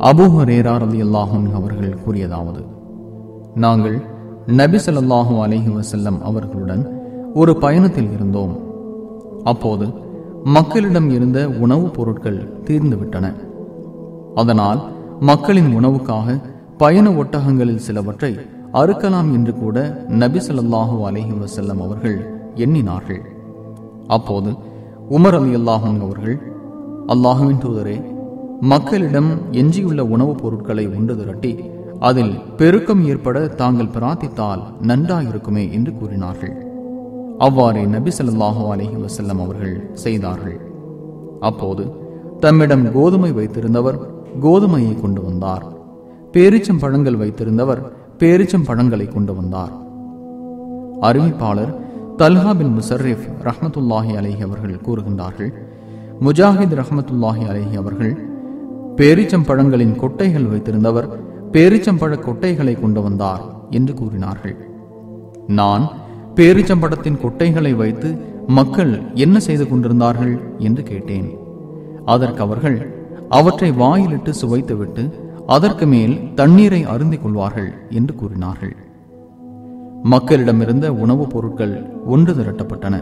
Abu Hurairah ரலியல்லாஹு அன்ஹு அவர்கள் கூறியதாவது, நாங்கள் நபி ஸல்லல்லாஹு அலைஹி வஸல்லம் அவர்களுடன் ஒரு பயணத்தில் இருந்தோம். அப்போது மக்களிடம் இருந்த உணவுப் பொருட்கள் தீர்ந்துவிட்டன. அதனால் மக்களின் உணவுக்காக பயண ஒட்டகங்களில் சிலவற்றை அறுக்கலாம் என்று கூட நபி ஸல்லல்லாஹு அலைஹி வஸல்லம் அவர்கள் எண்ணினார்கள். அப்போது உமர் ரலியல்லாஹு அன்ஹு அவர்கள், அல்லாஹ்வின் தூதரே, மக்களிடம் எஞ்சியுள்ள உணவுப் பொருட்களை ஒன்று திரட்டி அதில் பெருக்கம் ஏற்பட தாங்கள் பிரார்த்தித்தால் நன்றாயிருக்குமே என்று கூறினார்கள். அவ்வாறே நபி ஸல்லல்லாஹு அலைஹி வஸல்லம் அவர்கள் செய்தார்கள். அப்போது தம்மிடம் கோதுமை வைத்திருந்தவர் கோதுமையை கொண்டு வந்தார். பேரிச்சம் பழங்கள் வைத்திருந்தவர் பேரிச்சம் பழங்களை கொண்டு வந்தார். அறிவிப்பாளர் தல்ஹா பின் முஸர்ரிஃப் ரஹ்மத்துல்லாஹி அலைஹி அவர்கள் கூறுகின்றார்கள், முஜாஹித் ரஹ்மத்துல்லாஹி அலைஹி அவர்கள் பேரிச்சம் பழங்களின் கொட்டைகள் வைத்திருந்தவர் பேரிச்சம்பழ கொட்டைகளை கொண்டு வந்தார் என்று கூறினார்கள். நான் பேரிச்சம்பழத்தின் கொட்டைகளை வைத்து மக்கள் என்ன செய்து கொண்டிருந்தார்கள் என்று கேட்டேன். அதற்கு அவர்கள் அவற்றை வாயிலிட்டு சுவைத்துவிட்டு அதற்கு மேல் தண்ணீரை அருந்திக் கொள்வார்கள் என்று கூறினார்கள். மக்களிடமிருந்த உணவுப் பொருட்கள் ஒன்று திரட்டப்பட்டன.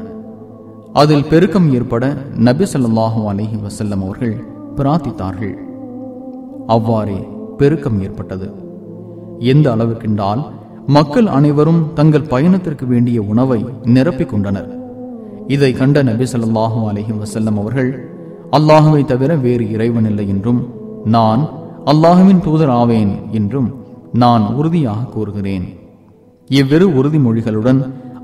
அதில் பெருக்கம் ஏற்பட நபி ஸல்லல்லாஹு அலைஹி வஸல்லம் அவர்கள் பிரார்த்தித்தார்கள். அவ்வாறே பெருக்கம் ஏற்பட்டது. எந்த அளவுக்கென்றால் மக்கள் அனைவரும் தங்கள் பயணத்திற்கு வேண்டிய உணவை நிரப்பிக் கொண்டனர். இதை கண்ட நபி ஸல்லல்லாஹு அலைஹி வஸல்லம் அவர்கள், அல்லாஹுவை தவிர வேறு இறைவன் இல்லை என்றும் நான் அல்லாஹுவின் தூதர் ஆவேன் என்றும் நான் உறுதியாக கூறுகிறேன். இவ்விரு உறுதிமொழிகளுடன்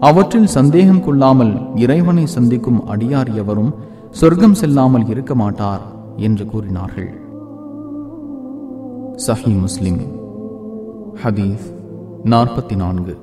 அவற்றில் சந்தேகம் கொள்ளாமல் இறைவனை சந்திக்கும் அடியார் எவரும் சொர்க்கம் செல்லாமல் இருக்க மாட்டார் என்று கூறினார்கள். சஹீஹ் முஸ்லிம் ஹதீஸ் 44.